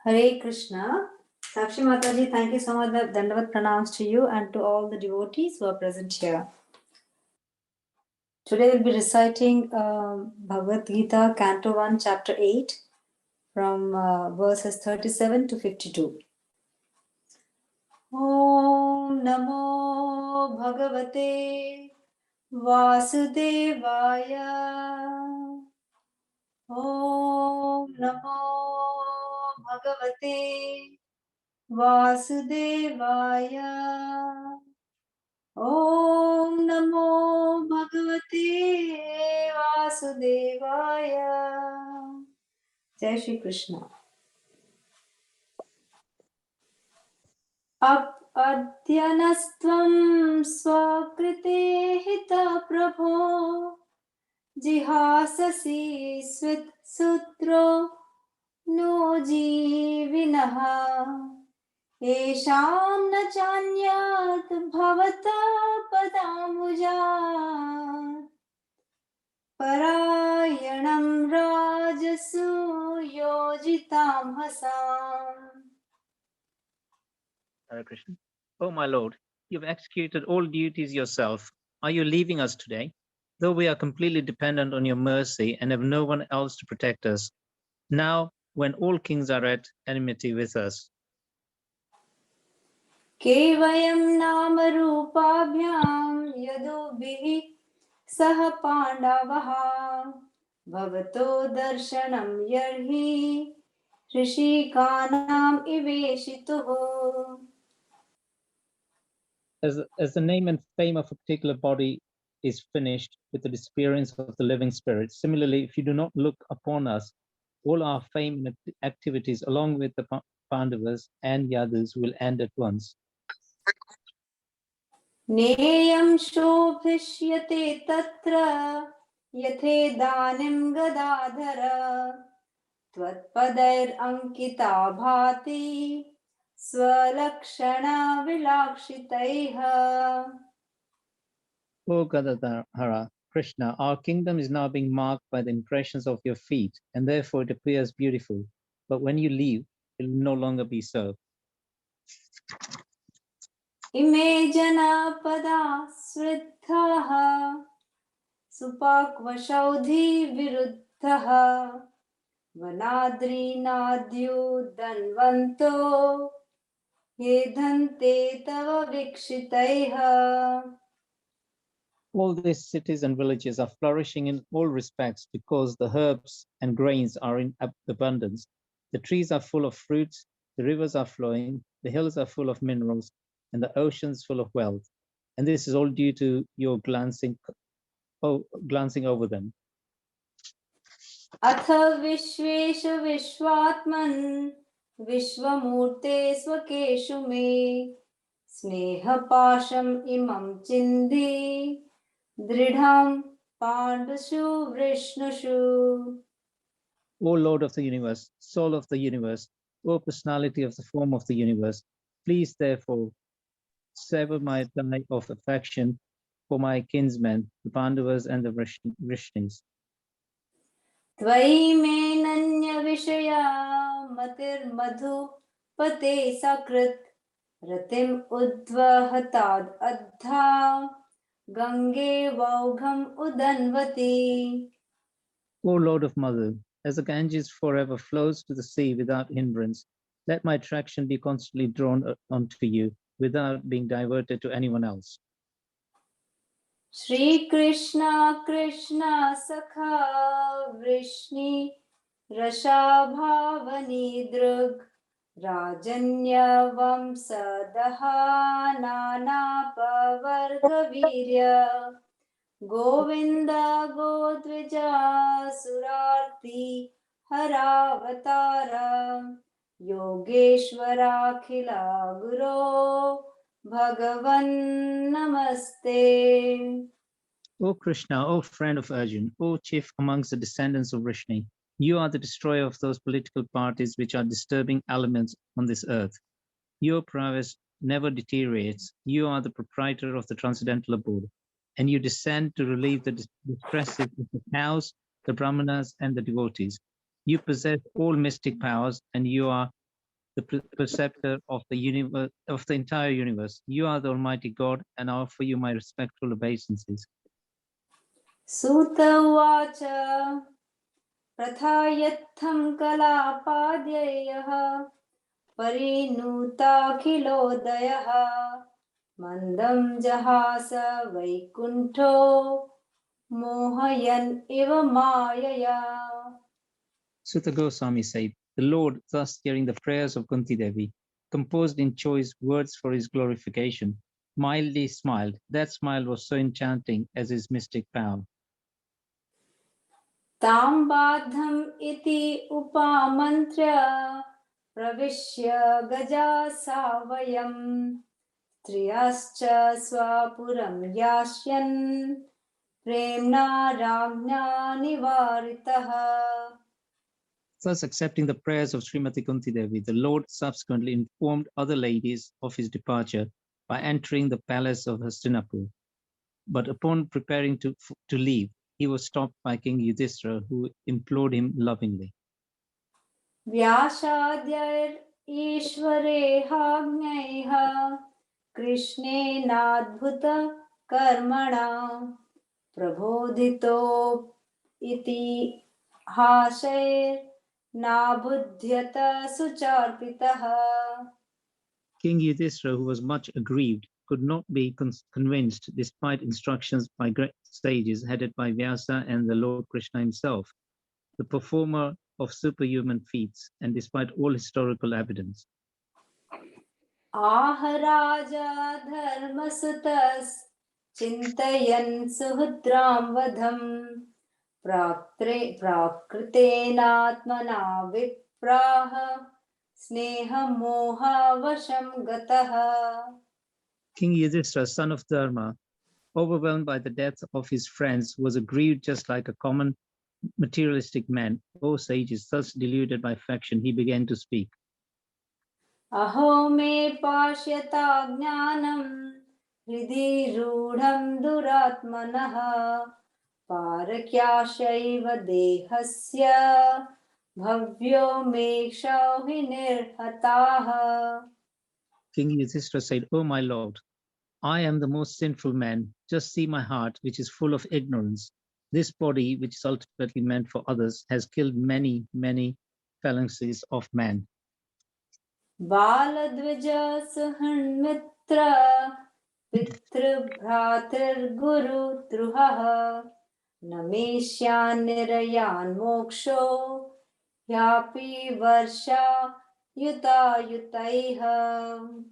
Hare Krishna. Sakshi Mataji, thank you so much. Dandavat pranams to you and to all the devotees who are present here. Today we'll be reciting Bhagavad Gita, Canto 1, Chapter 8, from verses 37 to 52. Om Namo Bhagavate Vasudevaya. Om Namo Bhagavate Vasudevaya. Om Namo Bhagavate Vasudevaya. Jai Shri Krishna. Adyanastvam swakrite hita prabho jihasasi sutro no jivinaha येषां न चान्यात् भवता पदाम्बुजात् परायणं राजसु योजितां हसाम्. Hare Krishna. Oh my Lord, you have executed all duties yourself. Are you leaving us today? Though we are completely dependent on your mercy and have no one else to protect us, now when all kings are at enmity with us. केवयं नाम रूपाभ्यां यदुभिः सह पाण्डवः भवतो दर्शनं यर्हि ऋषिकानाम् इवेशितुः. As the name and fame of a particular body is finished with the disappearance of the living spirit, similarly, if you do not look upon us, all our fame and activities along with the Pandavas and Yadus will end at once. नेयं शोभिष्यते तत्र यथेदानीं गदाधर त्वत्पदैरङ्किता भाति स्वलक्षणा विलाक्षितैः. O Gadadhara, Krishna, our kingdom is now being marked by the impressions of your feet, and therefore it appears beautiful. But when you leave, it will no longer be so. इमे जनापदा स्मृताः सुपाक्वशौधि विरुद्धः वनाद्रीनाद्युदन्वन्तो ये धन्ते तव वीक्षितैः. All these cities and villages are flourishing in all respects because the herbs and grains are in abundance. The trees are full of fruits, the rivers are flowing, the hills are full of minerals, and the oceans full of wealth. And this is all due to your glancing over them. अथ विश्वेषु विश्वात्मन् विश्वमूर्ते स्वकेषु मे स्नेहपाशम् इमं चिन्धि दृढं पाण्डुषु वृष्णुषु. O Lord of the universe, soul of the universe, O personality of the form of the universe, please therefore sever my tie of affection for my kinsmen, the Pandavas and the Vrishnis. त्वयि मे नन्यविषया मतिर्मधुपते सकृत् रतिम् उद्वहताद् अद्धा Gange वौघम् उदन्वति. O Lord of Mother, as the Ganges forever flows to the sea without hindrance, let my attraction be constantly drawn onto you without being diverted to anyone else. Shri Krishna Krishna Sakha Vrishni Rashabhavani Drug Rajanya Vamsadaha Nana Pavarga Virya Govinda Godvija Surarthi Haravatara Yogeshwara Khila Guru Bhagavan Namaste. O Krishna, O friend of Arjun, O chief amongst the descendants of Vrishni, you are the destroyer of those political parties which are disturbing elements on this earth. Your prowess never deteriorates. You are the proprietor of the transcendental abode, and you descend to relieve the distresses of the cows, the brahmanas, and the devotees. You possess all mystic powers, and you are the preceptor of the universe, of the entire universe. You are the Almighty God, and I offer you my respectful obeisances. Sutta Uvacha Prathayattham Kalapadyayaha Parinutakhilodayaha Mandam Jahasa Vaikuntho Mohayan Iva Mayaya. Sutta Goswami said, the Lord, thus hearing the prayers of Kunti Devi, composed in choice words for his glorification, mildly smiled. That smile was so enchanting as his mystic power. Tam badham iti upamantrya pravishya gaja savayam triyascha swapuram yashyan premna ragna nivaritaha. Thus, accepting the prayers of Srimati Kunti Devi, the Lord subsequently informed other ladies of his departure by entering the palace of Hastinapur. But upon preparing to leave, he was stopped by King Yudhishthira, who implored him lovingly. Vyashadyair Ishwarehagnaiha Krishnenadbhuta karmana Prabodhito iti hashair nabudhyata sucharpitaha. King Yudhishthira, who was much aggrieved, could not be convinced despite instructions by great sages headed by Vyasa and the Lord Krishna himself, the performer of superhuman feats, and despite all historical evidence. Aharaja dharmasutas chintayan suhutram vadham prakrutenatmana vipraha sneha moha vasham gataha. King Yudhishthira, son of Dharma, overwhelmed by the death of his friends, was aggrieved just like a common materialistic man. O sages, thus deluded by affection, he began to speak. Aho me pashyata jnanam hridhi rudham duratmanaha parakyashaiva dehasya bhavyo me kshahi nirhataha. King Yudhishthira said, O my lord, I am the most sinful man. Just see my heart, which is full of ignorance. This body, which is ultimately meant for others, has killed many, many phalanxes of men. Baladvija suhanmitra pitrabhratirguru druhaha nameshyan nirayan moksho yapi varsha yuta yutaiha.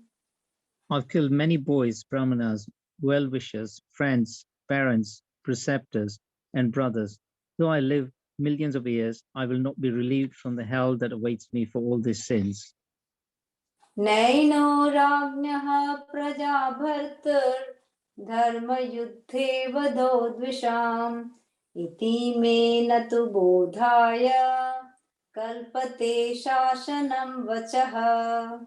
I've killed many boys, brahmanas, well-wishers, friends, parents, preceptors, and brothers. Though I live millions of years, I will not be relieved from the hell that awaits me for all these sins. Naino ragnaha prajabhartar dharma yuddhe vadho dvisham iti me natu bodhaya kalpate shashanam vachaha.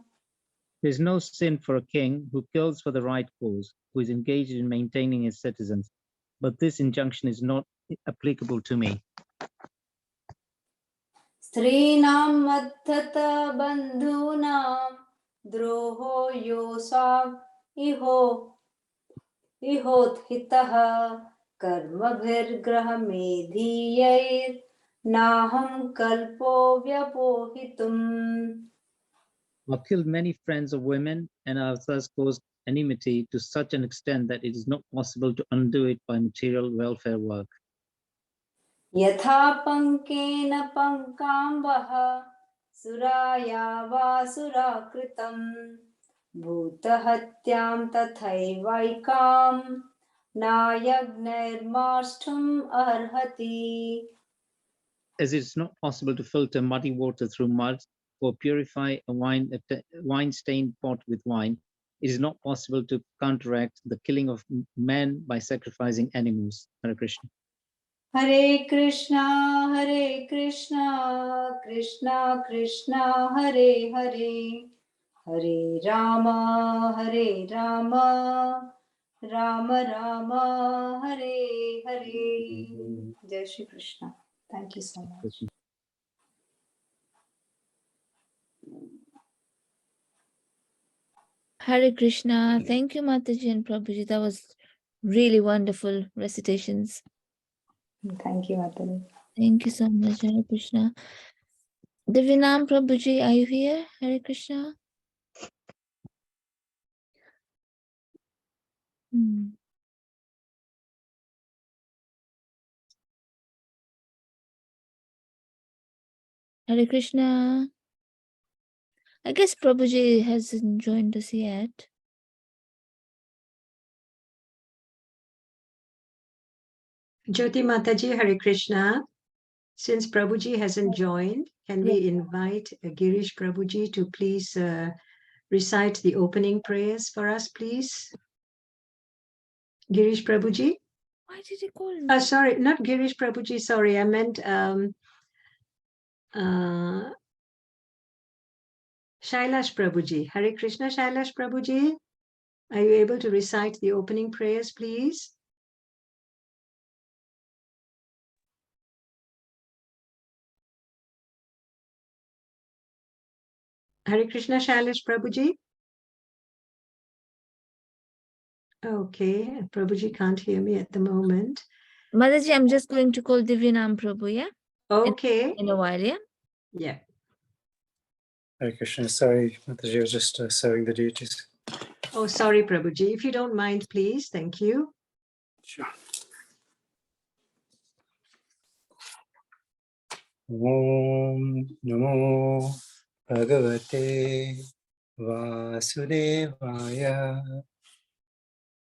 There is no sin for a king who kills for the right cause, who is engaged in maintaining his citizens, but this injunction is not applicable to me. Strinam madhata bandhunam droho yosav iho ihotitaha karmabhir medhiyair naham kalpo vyapohitum. I've killed many friends of women, and I've thus caused enmity to such an extent that it is not possible to undo it by material welfare work. Yatha pankena pankambaha suraya vasura bhutahatyam tathaivaikam nayagnairmashtum arhati. As it is not possible to filter muddy water through mud or purify a wine-stained pot with wine, it is not possible to counteract the killing of men by sacrificing animals. Hare Krishna. Hare Krishna, Hare Krishna, Krishna Krishna, Hare Hare, Hare Rama, Hare Rama, Rama Rama, Hare Hare. Jai Shri Krishna. Thank you so much. Hare Krishna. Thank you, Mataji and Prabhuji. That was really wonderful recitations. Thank you, Mataji. Thank you so much, Hare Krishna. Divinam Prabhuji, are you here? Hare Krishna. Hare Krishna. I guess Prabhuji hasn't joined us yet. Jyoti Mataji, Hare Krishna. Since Prabhuji hasn't joined, can we invite Girish Prabhuji to please recite the opening prayers for us, please? Girish Prabhuji? Why did he call me? Sorry, not Girish Prabhuji, sorry. I meant Shailash Prabhuji. Hare Krishna, Shailash Prabhuji. Are you able to recite the opening prayers, please? Hare Krishna, Shailash Prabhuji. Okay, Prabhuji can't hear me at the moment. Mataji, I'm just going to call Divinam Prabhu, yeah? Okay. In a while, yeah? Yeah. Hare Krishna, sorry, Mataji, I was just serving the deities. Oh, sorry, Prabhuji. If you don't mind, please. Thank you. Sure. Om Namo Bhagavate Vasudevaya.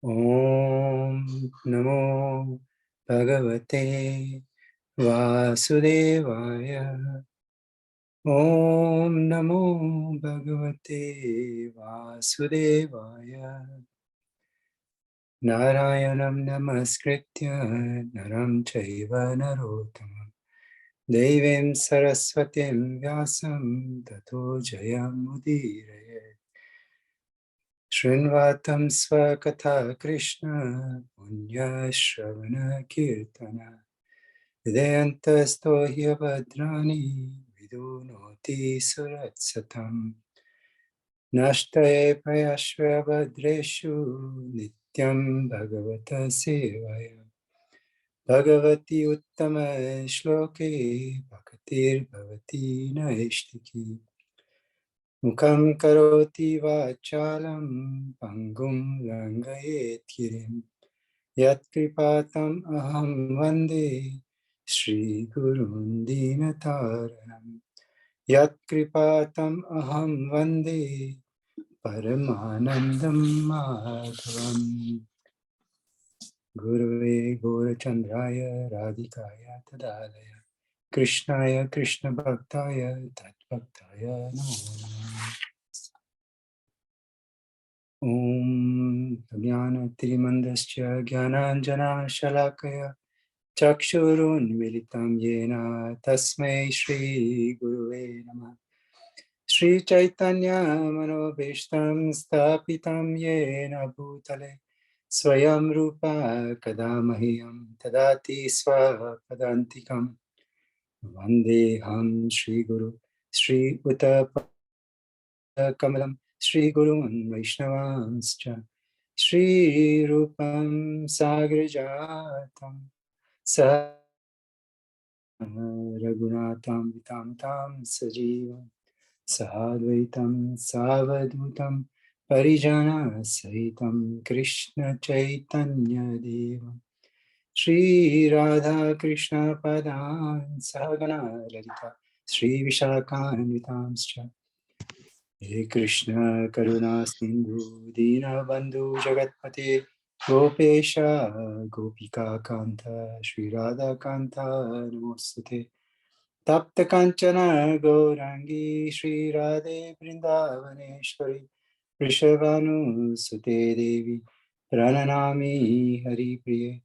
Om Namo Bhagavate Vasudevaya. Om Namo Bhagavate Vasudevaya. Narayanam Namaskritya Naram Chaiva Narottamam Devim Saraswatim Vyasam Tato Jayam Udiraye Shrinvatam Swakatha Krishna Punya Shravana Kirtana Vidayantasto Hyabadrani Vidunoti Suratsatam Nashtaye Prayashva Badreshu Nityam Bhagavata Sevaya Bhagavati Uttama Shloke Bhakatir Bhavati Naishtiki Mukham Karoti Vachalam Pangum Langayet Kirim Yat Kripatam Aham Vande Shri Gurun Dinataranam Yat Kripatam Aham Vande Paramanandam Madhavam Gurave Gaurachandraya Radhikaya Tadalaya Krishnaya Krishna Bhaktaya Tatbhaktaya Namo Namah Om Jnana Tirimandasya Jnananjana Shalakaya Chakshurun Militam Yena Tasmai Shri Guruve Namah Shri Chaitanya Manobhishtam Stapitam Yena Bhutale Swayam Rupa Kadamahyam Tadati Swapadantikam Vandeham Shri Guru Shri Uttapakamalam Shri Gurun Vaishnavanscha Shri Rupam Sagrajatam Raghunatam Vitam Tam Sajivam Sadvaitam Savadutam Parijana Sahitam Krishna Chaitanya Devam Shri Radha Krishna Padan Sahagana Lalita Shri Vishakhan Vitamscha He Krishna Karuna Sindhu Dina Bandhu Jagatpate Gopesha Gopika Kanta Shri Radha Kanta Namostate Tapta Kanchana Gaurangi Shri Radhe Vrindavaneshwari Vrishabhanu Sute Devi Prananami Hari Priye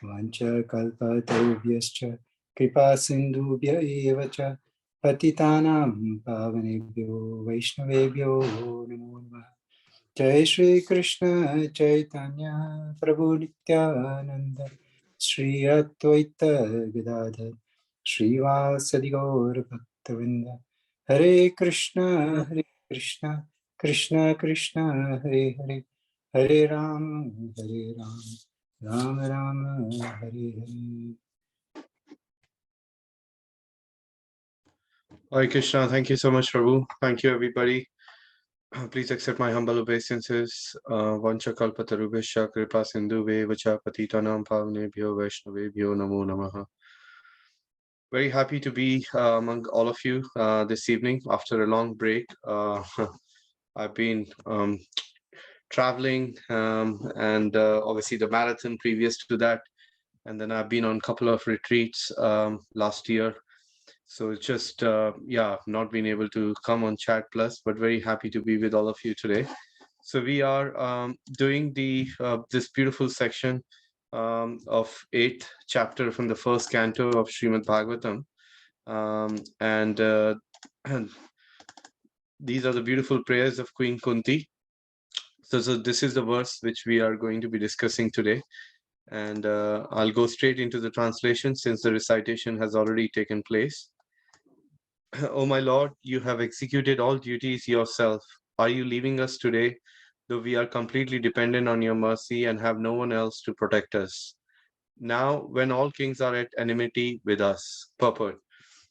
Vancha Kalpatarubhyascha Kripa Sindhubhya eva cha Patitanam Pavanebhyo Vaishnavebhyo Namo Namah Jai Shri Krishna Chaitanya Prabhu Nityananda Shri Advaita Gadadhar Shri Vasadi Gaur Bhaktavinda Hare Krishna Krishna Krishna Hare Hare, Hare Ram, Ram Ram, Hare Hare. Hare Krishna. Thank you so much, Prabhu. Thank you, everybody. Please accept my humble obeisances. Vancha kalpatarubhesha kripa sindhu vacha patitanam pavnebhyo vaishnavebhyo namo namaha. Very happy to be among all of you this evening after a long break. I've been traveling and obviously the marathon previous to that. And then I've been on a couple of retreats last year. So it's just, not being able to come on Chat Plus, but very happy to be with all of you today. So we are doing this beautiful section of 8th chapter from the first canto of Srimad Bhagavatam. And these are the beautiful prayers of Queen Kunti. So this is the verse which we are going to be discussing today. And I'll go straight into the translation since the recitation has already taken place. O my Lord, you have executed all duties yourself. Are you leaving us today, though we are completely dependent on your mercy and have no one else to protect us? Now, when all kings are at enmity with us. Purport.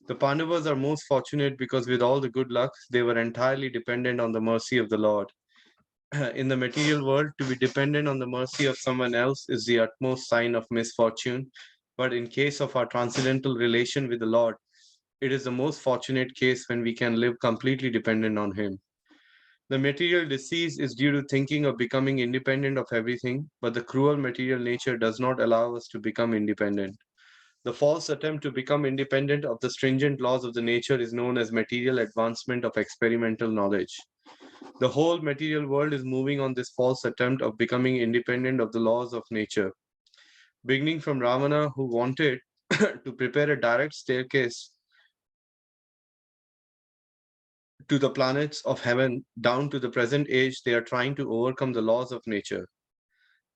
The Pandavas are most fortunate because with all the good luck, they were entirely dependent on the mercy of the Lord. In the material world, to be dependent on the mercy of someone else is the utmost sign of misfortune. But in case of our transcendental relation with the Lord, it is the most fortunate case when we can live completely dependent on Him. The material disease is due to thinking of becoming independent of everything, but the cruel material nature does not allow us to become independent. The false attempt to become independent of the stringent laws of the nature is known as material advancement of experimental knowledge. The whole material world is moving on this false attempt of becoming independent of the laws of nature. Beginning from Ravana, who wanted to prepare a direct staircase to the planets of heaven, down to the present age, they are trying to overcome the laws of nature.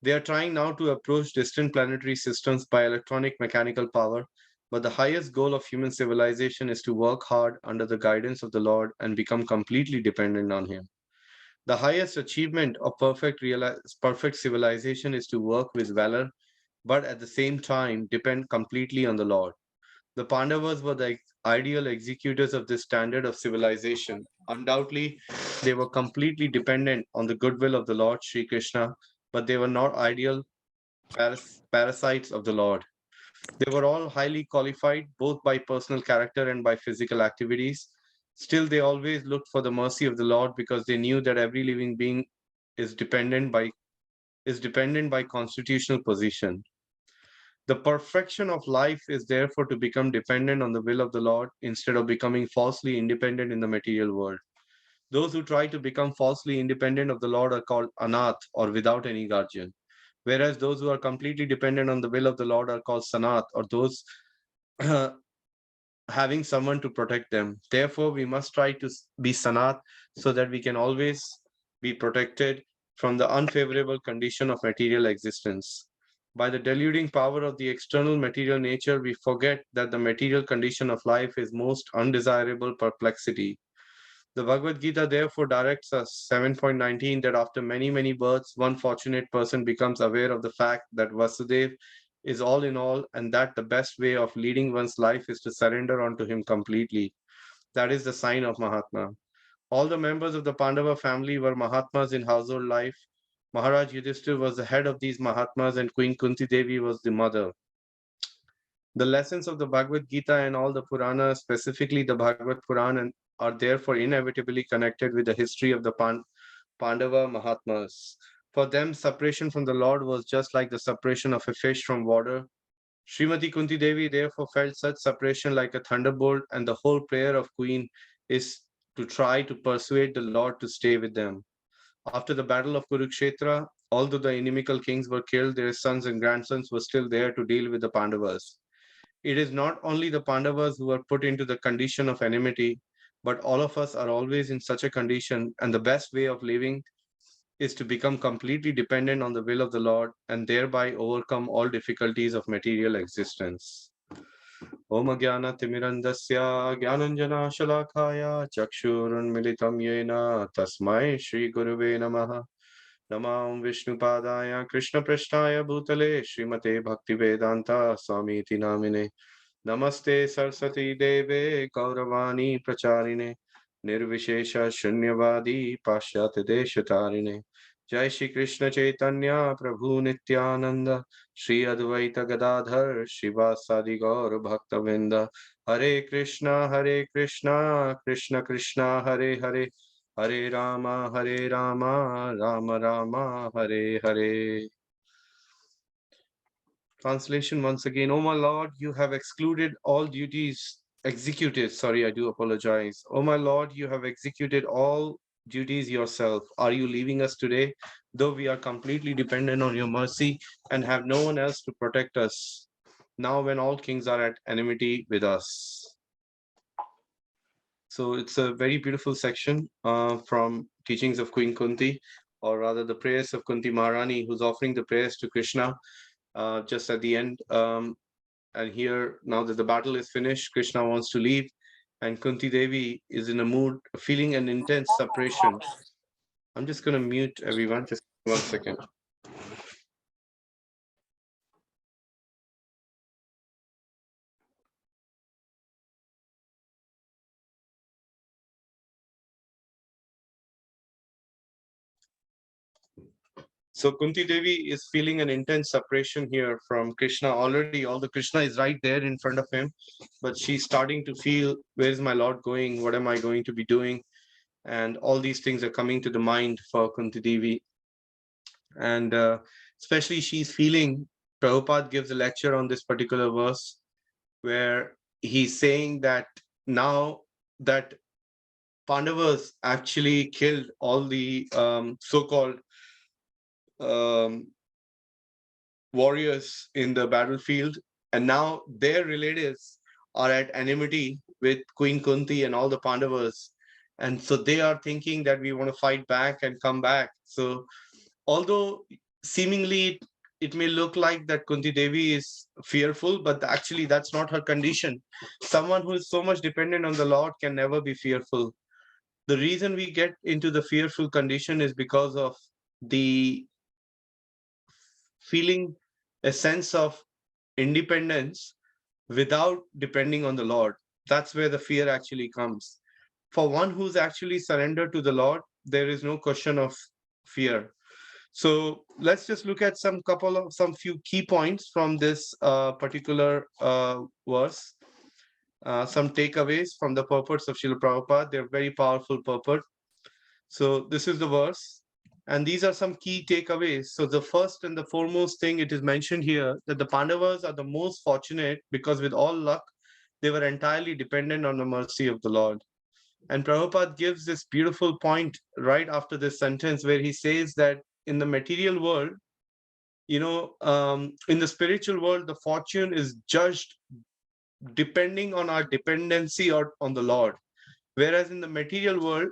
They are trying now to approach distant planetary systems by electronic mechanical power, but the highest goal of human civilization is to work hard under the guidance of the Lord and become completely dependent on Him. The highest achievement of perfect civilization is to work with valor, but at the same time depend completely on the Lord. The Pandavas were the ideal executors of this standard of civilization. Undoubtedly, they were completely dependent on the goodwill of the Lord Sri Krishna, but they were not ideal parasites of the Lord. They were all highly qualified, both by personal character and by physical activities. Still, they always looked for the mercy of the Lord because they knew that every living being is dependent by constitutional position. The perfection of life is therefore to become dependent on the will of the Lord instead of becoming falsely independent in the material world. Those who try to become falsely independent of the Lord are called anath, or without any guardian, whereas those who are completely dependent on the will of the Lord are called sanath, or those having someone to protect them. Therefore, we must try to be sanath so that we can always be protected from the unfavorable condition of material existence. By the deluding power of the external material nature, we forget that the material condition of life is most undesirable perplexity. The Bhagavad Gita therefore directs us, 7.19, that after many, many births, one fortunate person becomes aware of the fact that Vasudev is all in all, and that the best way of leading one's life is to surrender unto him completely. That is the sign of Mahatma. All the members of the Pandava family were Mahatmas in household life. Maharaj Yudhishthir was the head of these Mahatmas, and Queen Kunti Devi was the mother. The lessons of the Bhagavad Gita and all the Puranas, specifically the Bhagavad Puran, are therefore inevitably connected with the history of the Pandava Mahatmas. For them, separation from the Lord was just like the separation of a fish from water. Srimati Kunti Devi therefore felt such separation like a thunderbolt, and the whole prayer of Queen is to try to persuade the Lord to stay with them. After the battle of Kurukshetra, although the inimical kings were killed, their sons and grandsons were still there to deal with the Pandavas. It is not only the Pandavas who are put into the condition of enmity, but all of us are always in such a condition, and the best way of living is to become completely dependent on the will of the Lord and thereby overcome all difficulties of material existence. Om Jnana Timirandasya Jnananjana Shalakaya Chakshurunmilitam Yena Tasmai Shri Guruve Namaha. Namam Vishnu Padaya Krishna Prashtaya Bhutale Srimate Bhaktivedanta Swami Iti Namine. Namaste Saraswati Deve Kauravani Pracharine Nirvishesha Shunyavadi Pashyat Deshatarine. Jai Shri Krishna Chaitanya Prabhu Nityananda Shri Advaita Gadadhar Shivasadi Gaur Bhaktavinda. Hare Krishna Krishna Krishna Hare Hare, Hare Rama Rama Rama Hare Hare. Translation once again. Oh my Lord, you have excluded all duties executed. Sorry, I do apologize. Oh my Lord, you have executed all duties yourself. Are you leaving us today? Though we are completely dependent on your mercy and have no one else to protect us. Now when all kings are at enmity with us. So it's a very beautiful section from Teachings of Queen Kunti, or rather the prayers of Kunti Maharani, who's offering the prayers to Krishna just at the end. And here, now that the battle is finished, Krishna wants to leave, and Kunti Devi is in a mood, feeling an intense separation. I'm just going to mute everyone, just 1 second. So Kunti Devi is feeling an intense separation here from Krishna already, although Krishna is right there in front of him, but she's starting to feel, where is my Lord going? What am I going to be doing? And all these things are coming to the mind for Kunti Devi. And especially she's feeling, Prabhupada gives a lecture on this particular verse where he's saying that now that Pandavas actually killed all the so-called warriors in the battlefield, and now their relatives are at enmity with Queen Kunti and all the Pandavas, and so they are thinking that we want to fight back and come back. So although seemingly it may look like that Kunti Devi is fearful, but actually that's not her condition. Someone who is so much dependent on the Lord can never be fearful. The reason we get into the fearful condition is because of the feeling a sense of independence without depending on the Lord. That's where the fear actually comes. For one who's actually surrendered to the Lord, there is no question of fear. So let's just look at some few key points from this particular verse. Some takeaways from the purports of Srila Prabhupada. They're very powerful purport. So this is the verse. And these are some key takeaways. So the first and the foremost thing, it is mentioned here that the Pandavas are the most fortunate because with all luck, they were entirely dependent on the mercy of the Lord. And Prabhupada gives this beautiful point right after this sentence where he says that in the material world, in the spiritual world, the fortune is judged depending on our dependency or on the Lord. Whereas in the material world,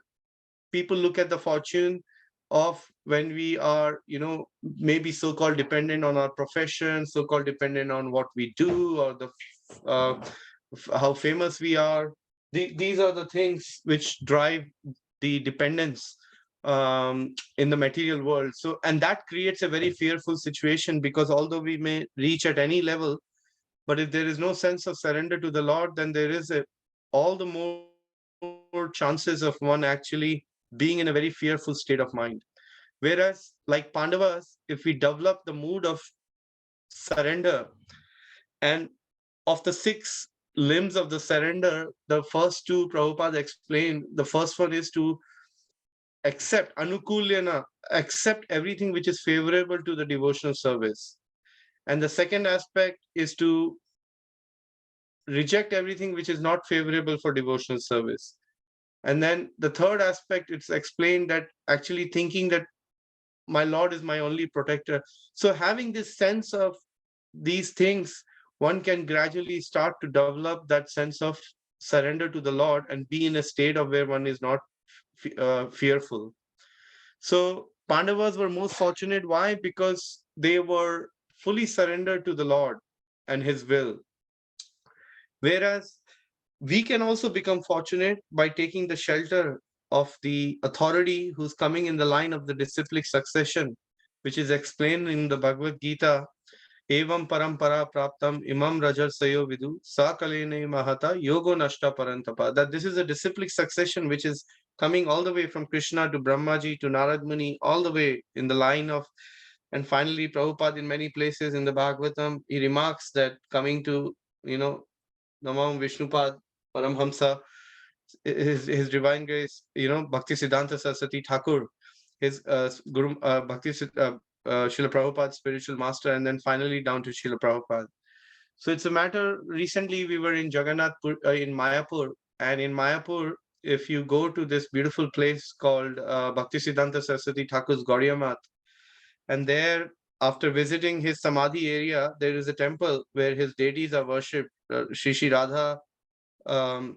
people look at the fortune of when we are, maybe so-called dependent on our profession, so-called dependent on what we do, or the how famous we are. These are the things which drive the dependence in the material world. So, and that creates a very fearful situation, because although we may reach at any level, but if there is no sense of surrender to the Lord, then there is all the more chances of one actually being in a very fearful state of mind. Whereas, like Pandavas, if we develop the mood of surrender, and of the 6 limbs of the surrender, the first 2 Prabhupada explained. The first one is to accept, anukulyana, accept everything which is favorable to the devotional service. And the second aspect is to reject everything which is not favorable for devotional service. And then the third aspect, it's explained that actually thinking that my Lord is my only protector. So having this sense of these things, one can gradually start to develop that sense of surrender to the Lord and be in a state of where one is not fearful. So Pandavas were most fortunate. Why? Because they were fully surrendered to the Lord and his will. Whereas we can also become fortunate by taking the shelter of the authority who's coming in the line of the disciplic succession, which is explained in the Bhagavad Gita. Evam parampara praptam imam rajarsayo vidu sakalene mahata yogo nashta parantapa. That this is a disciplic succession which is coming all the way from Krishna to Brahmaji to Narad Muni, all the way in the line of, and finally Prabhupada in many places in the Bhagavatam, he remarks that coming to, Namam Vishnupad Paramhamsa, his divine grace, Bhakti Siddhanta Saraswati Thakur, his Guru Srila Prabhupada's spiritual master, and then finally down to Srila Prabhupada. So it's a matter, recently we were in Jagannath, in Mayapur, and in Mayapur, if you go to this beautiful place called Bhakti Siddhanta Saraswati Thakur's Gaudiya Math, and there, after visiting his Samadhi area, there is a temple where his deities are worshipped, Shri Radha, what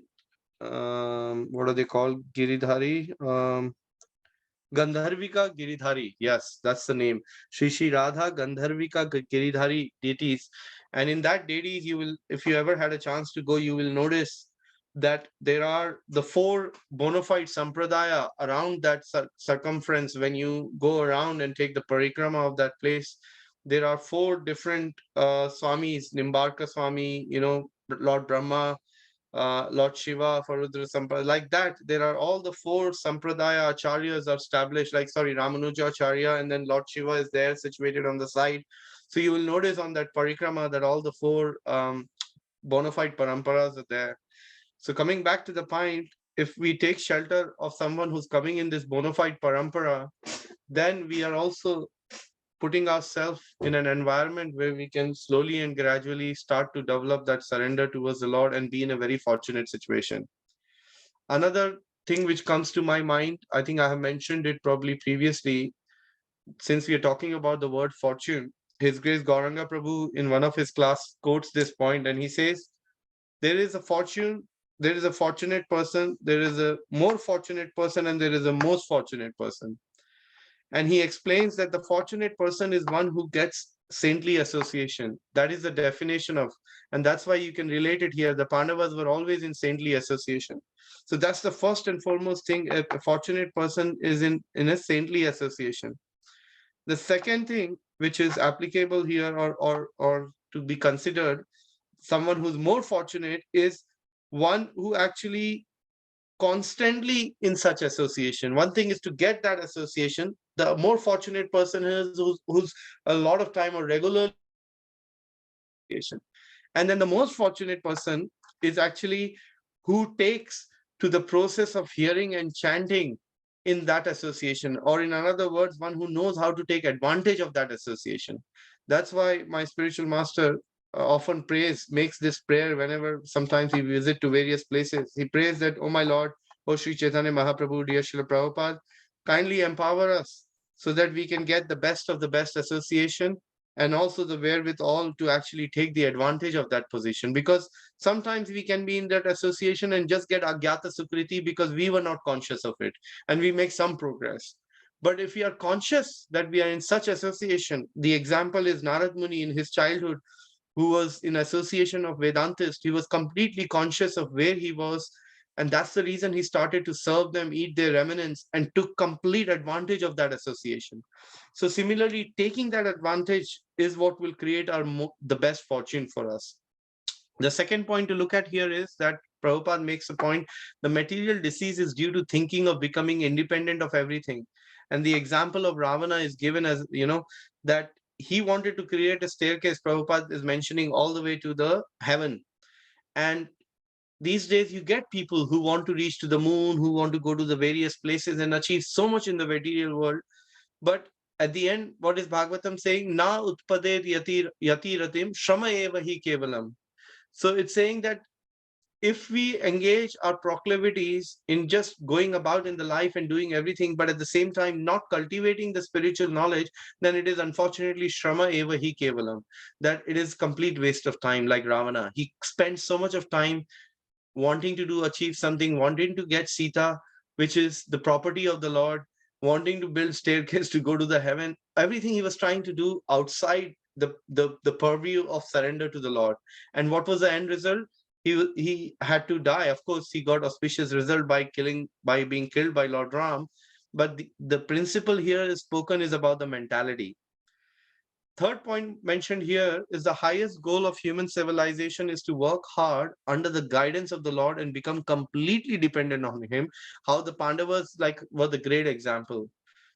are they called? Giridhari? Gandharvika Giridhari. Yes, that's the name. Shri Radha Gandharvika Giridhari deities. And in that deities, you will, if you ever had a chance to go, you will notice that there are the 4 bona fide sampradaya around that circumference. When you go around and take the parikrama of that place, there are 4 different Swamis, Nimbarka Swami, Lord Brahma, Lord Shiva, Farudra Sampradaya, like that. There are all the 4 Sampradaya Acharyas are established, Ramanuja Acharya, and then Lord Shiva is there situated on the side. So you will notice on that parikrama that all the 4 bona fide paramparas are there. So coming back to the point, if we take shelter of someone who's coming in this bona fide parampara, then we are also putting ourselves in an environment where we can slowly and gradually start to develop that surrender towards the Lord and be in a very fortunate situation. Another thing which comes to my mind, I think I have mentioned it probably previously, since we are talking about the word fortune, His Grace Gauranga Prabhu in one of his class quotes this point, and he says, there is a fortune, there is a fortunate person, there is a more fortunate person, and there is a most fortunate person. And he explains that the fortunate person is one who gets saintly association. That is the definition of, and that's why you can relate it here. The Pandavas were always in saintly association. So that's the first and foremost thing. A fortunate person is in a saintly association. The second thing which is applicable here or to be considered, someone who's more fortunate is one who actually constantly in such association. One thing is to get that association. The more fortunate person is who's a lot of time or regularly. And then the most fortunate person is actually who takes to the process of hearing and chanting in that association, or in other words, one who knows how to take advantage of that association. That's why my spiritual master often makes this prayer whenever sometimes we visit to various places. He prays that, oh my Lord, oh Sri Chaitanya Mahaprabhu, dear Srila Prabhupada, kindly empower us so that we can get the best of the best association and also the wherewithal to actually take the advantage of that position. Because sometimes we can be in that association and just get agyata sukriti because we were not conscious of it, and we make some progress. But if we are conscious that we are in such association, the example is Narad Muni in his childhood, who was in association of Vedantist. He was completely conscious of where he was, and that's the reason he started to serve them, eat their remnants, and took complete advantage of that association. So similarly, taking that advantage is what will create the best fortune for us. The second point to look at here is that Prabhupada makes a point, the material disease is due to thinking of becoming independent of everything. And the example of Ravana is given as, that he wanted to create a staircase, Prabhupada is mentioning, all the way to the heaven. And these days you get people who want to reach to the moon, who want to go to the various places and achieve so much in the material world. But at the end, what is Bhagavatam saying? Na utpadet yati ratim shrama eva hi kevalam. So it's saying that if we engage our proclivities in just going about in the life and doing everything, but at the same time not cultivating the spiritual knowledge, then it is unfortunately shrama eva hi kevalam, that it is complete waste of time. Like Ravana, he spent so much of time wanting to achieve something, wanting to get Sita, which is the property of the Lord, wanting to build staircase to go to the heaven, everything he was trying to do outside the purview of surrender to the Lord. And what was the end result? he had to die. Of course, he got auspicious result by being killed by Lord Ram. But the principle here is spoken is about the mentality. Third point mentioned here is the highest goal of human civilization is to work hard under the guidance of the Lord and become completely dependent on him. How the Pandavas were the great example.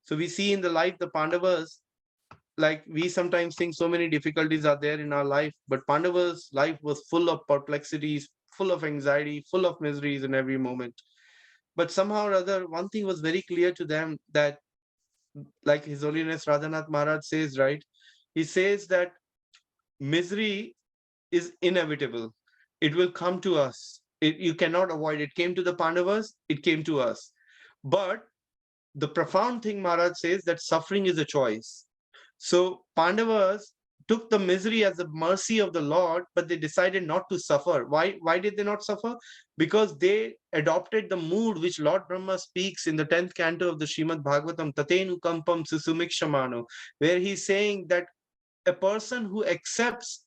So we see in the life the Pandavas, we sometimes think so many difficulties are there in our life, but Pandavas' life was full of perplexities, full of anxiety, full of miseries in every moment. But somehow or other, one thing was very clear to them, that like His Holiness Radhanath Maharaj says, right? He says that misery is inevitable. It will come to us. You cannot avoid it. It came to the Pandavas, it came to us. But the profound thing Maharaj says, that suffering is a choice. So Pandavas took the misery as a mercy of the Lord, but they decided not to suffer. Why did they not suffer? Because they adopted the mood which Lord Brahma speaks in the 10th canto of the Srimad Bhagavatam, Tatenu Kampam Susumikshamano, where he's saying that a person who accepts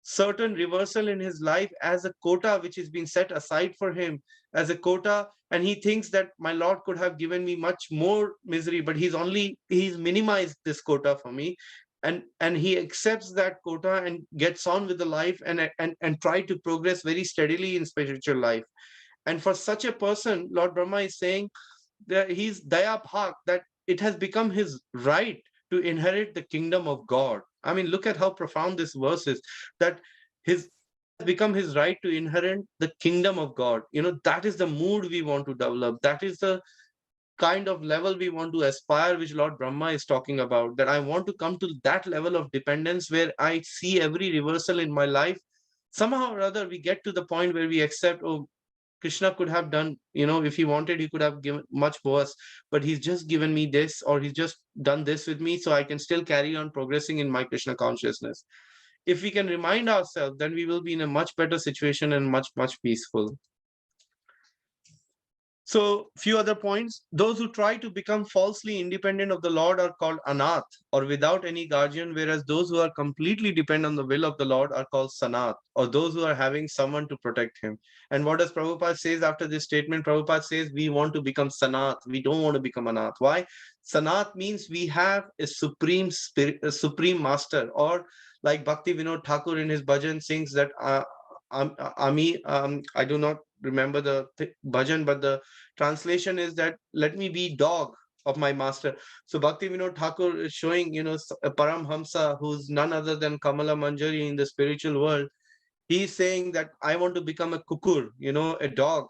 certain reversal in his life as a quota which is being set aside for him as a quota, and he thinks that my Lord could have given me much more misery, but he's minimized this quota for me, and he accepts that quota and gets on with the life and try to progress very steadily in spiritual life. And for such a person, Lord Brahma is saying that he's daya bhak, that it has become his right to inherit the kingdom of God. I mean, look at how profound this verse is, that his become his right to inherit the kingdom of God. That is the mood we want to develop. That is the kind of level we want to aspire, which Lord Brahma is talking about, that I want to come to that level of dependence where I see every reversal in my life. Somehow or other, we get to the point where we accept, oh, Krishna could have done, if he wanted, he could have given much worse, but he's just given me this, or he's just done this with me, so I can still carry on progressing in my Krishna consciousness. If we can remind ourselves, then we will be in a much better situation and much, much peaceful. So, few other points. Those who try to become falsely independent of the Lord are called anath, or without any guardian, whereas those who are completely dependent on the will of the Lord are called sanath, or those who are having someone to protect him. And what does Prabhupada says after this statement? Prabhupada says, we want to become sanath. We don't want to become anath. Why? Sanath means we have a supreme spirit, a supreme master, or like Bhakti Vinod Thakur in his bhajan sings that I do not remember the bhajan, but the translation is that let me be dog of my master. So Bhakti Vinod Thakur is showing, a Paramhamsa who's none other than Kamala Manjari in the spiritual world. He's saying that I want to become a kukur, a dog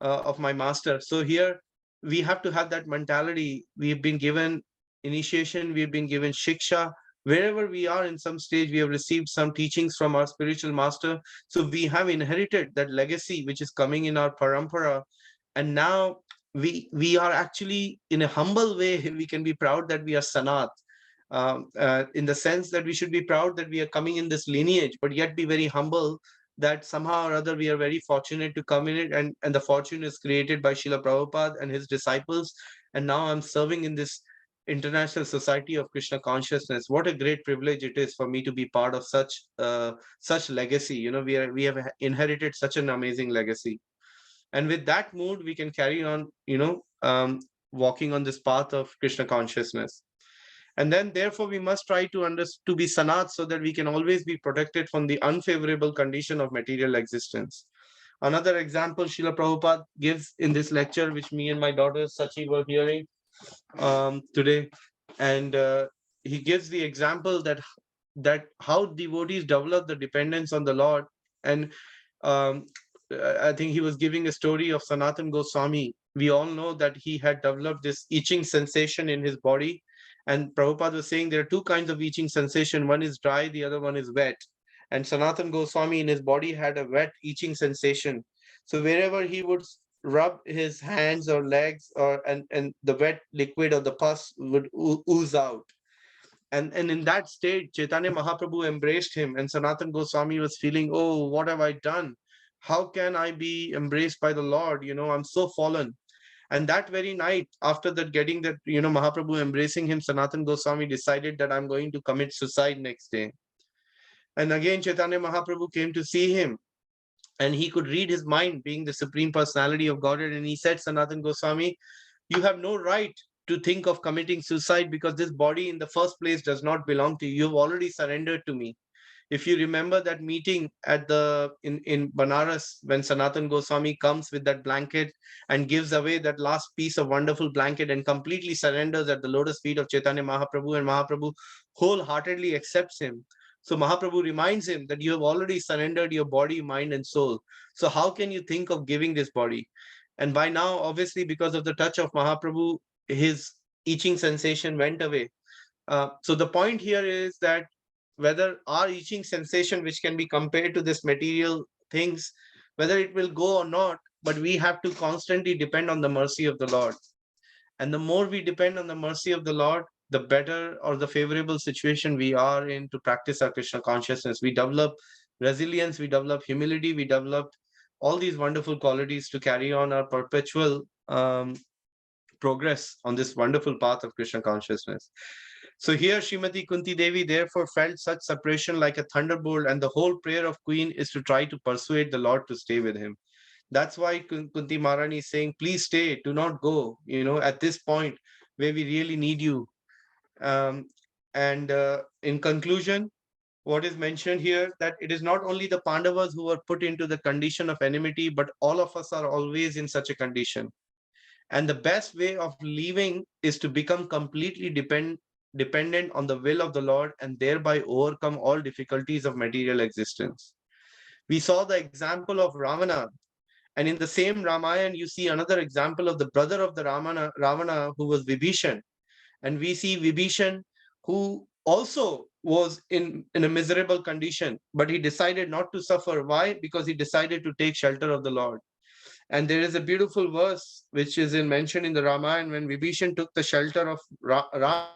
of my master. So here we have to have that mentality. We've been given initiation, we've been given shiksha. Wherever we are in some stage, we have received some teachings from our spiritual master. So we have inherited that legacy which is coming in our parampara. And now we are actually, in a humble way, we can be proud that we are Sanath. In the sense that we should be proud that we are coming in this lineage, but yet be very humble that somehow or other we are very fortunate to come in it, and the fortune is created by Srila Prabhupada and his disciples. And now I'm serving in this International Society of Krishna Consciousness. What a great privilege it is for me to be part of such legacy. We have inherited such an amazing legacy. And with that mood, we can carry on, walking on this path of Krishna consciousness. And then, therefore, we must try to be sanath, so that we can always be protected from the unfavorable condition of material existence. Another example Srila Prabhupada gives in this lecture, which me and my daughter Sachi were hearing today, and he gives the example that how devotees develop the dependence on the Lord. And I think he was giving a story of Sanatan Goswami. We all know that he had developed this itching sensation in his body. And Prabhupada was saying there are two kinds of itching sensation. One is dry, the other one is wet. And Sanatan Goswami in his body had a wet itching sensation. So wherever he would rub his hands or legs, and the wet liquid or the pus would ooze out. And in that state, Chaitanya Mahaprabhu embraced him, and Sanatan Goswami was feeling, oh, what have I done? How can I be embraced by the Lord? I'm so fallen. And that very night, after that, getting that, Mahaprabhu embracing him, Sanatan Goswami decided that I'm going to commit suicide next day. And again, Chaitanya Mahaprabhu came to see him. and he could read his mind, being the Supreme Personality of Godhead. And he said, Sanatan Goswami, you have no right to think of committing suicide, because this body in the first place does not belong to you. You've already surrendered to me. If you remember that meeting at in Banaras, when Sanatan Goswami comes with that blanket and gives away that last piece of wonderful blanket and completely surrenders at the lotus feet of Chaitanya Mahaprabhu, and Mahaprabhu wholeheartedly accepts him. So Mahaprabhu reminds him that you have already surrendered your body, mind, and soul. So how can you think of giving this body? And by now, obviously, because of the touch of Mahaprabhu, his itching sensation went away. So the point here is that whether our itching sensation, which can be compared to this material things, whether it will go or not, but we have to constantly depend on the mercy of the Lord. And the more we depend on the mercy of the Lord, the better or the favorable situation we are in to practice our Krishna consciousness. We develop resilience, we develop humility, we develop all these wonderful qualities to carry on our perpetual progress on this wonderful path of Krishna consciousness. So here Srimati Kunti Devi therefore felt such separation like a thunderbolt, and the whole prayer of Queen is to try to persuade the Lord to stay with him. That's why Kunti Maharani is saying, please stay, do not go, at this point where we really need you. And in conclusion, what is mentioned here, that it is not only the Pandavas who were put into the condition of enmity, but all of us are always in such a condition. And the best way of leaving is to become completely dependent on the will of the Lord, and thereby overcome all difficulties of material existence. We saw the example of Ravana, and in the same Ramayana, you see another example of the brother of the Ravana, who was Vibhishan. And we see Vibhishan, who also was in a miserable condition, but he decided not to suffer. Why? Because he decided to take shelter of the Lord. And there is a beautiful verse which is mentioned in the Ramayana, when Vibhishan took the shelter of Ram.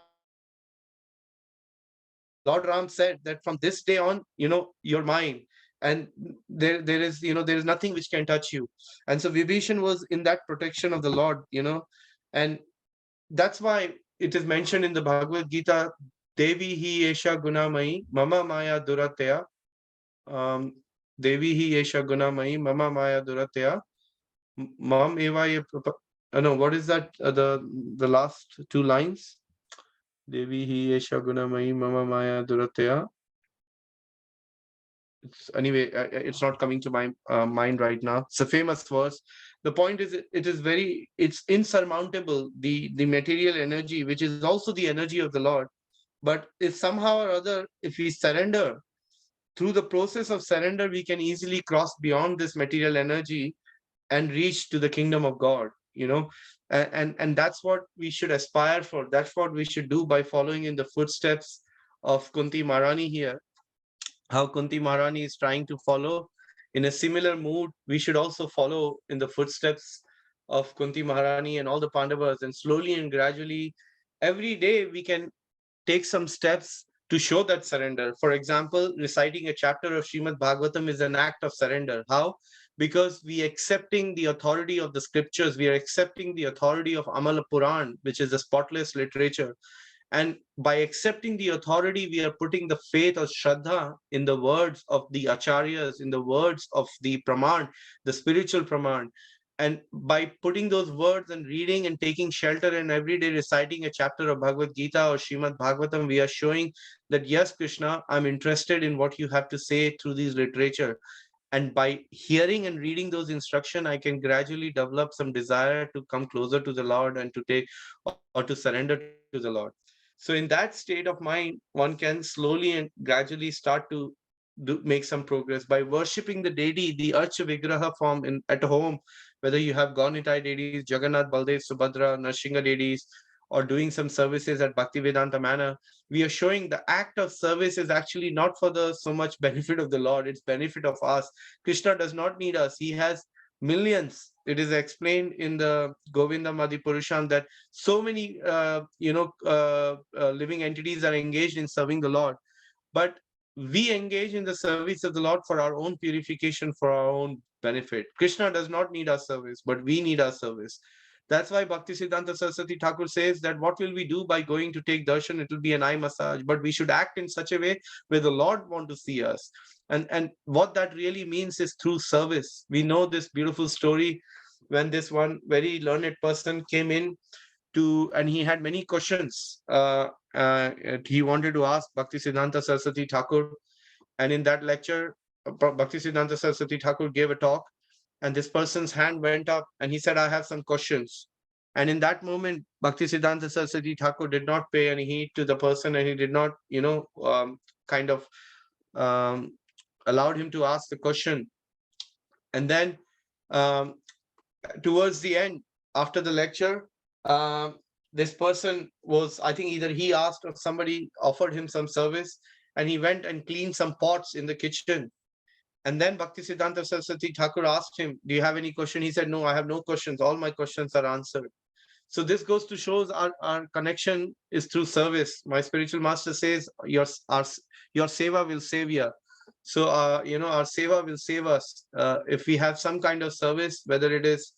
Lord Ram said that from this day on, you're mine, and there is nothing which can touch you. And so Vibhishan was in that protection of the Lord, and that's why it is mentioned in the Bhagavad Gita, Devi hi esha gunamai mama maya duratya. Devi hi esha gunamai mama maya duratya. Mam eva no, what is that? The last two lines. Devi hi esha gunamai mama maya duratya. Anyway, it's not coming to my mind right now. It's a famous verse. The point is, it's insurmountable, the material energy, which is also the energy of the Lord. But if somehow or other, if we surrender, through the process of surrender, we can easily cross beyond this material energy and reach to the kingdom of God, and that's what we should aspire for. That's what we should do by following in the footsteps of Kunti Maharani here. How Kunti Maharani is trying to follow in a similar mood, we should also follow in the footsteps of Kunti Maharani and all the Pandavas, and slowly and gradually, every day we can take some steps to show that surrender. For example, reciting a chapter of Srimad Bhagavatam is an act of surrender. How? Because we accepting the authority of the scriptures, we are accepting the authority of Amala Puran, which is the spotless literature. And by accepting the authority, we are putting the faith or Shraddha in the words of the Acharyas, in the words of the Praman, the spiritual Praman. And by putting those words and reading and taking shelter and every day reciting a chapter of Bhagavad Gita or Srimad Bhagavatam, we are showing that, yes, Krishna, I'm interested in what you have to say through these literature. And by hearing and reading those instructions, I can gradually develop some desire to come closer to the Lord and to take or to surrender to the Lord. So in that state of mind, one can slowly and gradually start to make some progress by worshipping the deity, the Archa Vigraha form at home, whether you have Gaunitai deities, Jagannath, Baldev, Subhadra, Narsingha deities, or doing some services at Bhaktivedanta Manor. We are showing the act of service is actually not for the so much benefit of the Lord, it's benefit of us. Krishna does not need us. He has millions. It is explained in the Govinda Madhi Purusham that so many living entities are engaged in serving the Lord, but we engage in the service of the Lord for our own purification, for our own benefit. Krishna does not need our service, but we need our service. That's why Bhaktisiddhanta Saraswati Thakur says that what will we do by going to take darshan? It will be an eye massage, but we should act in such a way where the Lord wants to see us. And what that really means is through service. We know this beautiful story when this one very learned person came in and he had many questions. He wanted to ask Bhaktisiddhanta Saraswati Thakur, and in that lecture, Bhaktisiddhanta Saraswati Thakur gave a talk, and this person's hand went up and he said, I have some questions. And in that moment, Bhaktisiddhanta Saraswati Thakur did not pay any heed to the person, and he did not, kind of um, allowed him to ask the question. And then um, towards the end, after the lecture, this person was, I think either he asked or somebody offered him some service, and he went and cleaned some pots in the kitchen. And then Bhaktisiddhanta Saraswati Thakur asked him, do you have any question? He said, no, I have no questions. All my questions are answered. So this goes to show our connection is through service. My spiritual master says, your seva will save you. So, our seva will save us. If we have some kind of service, whether it is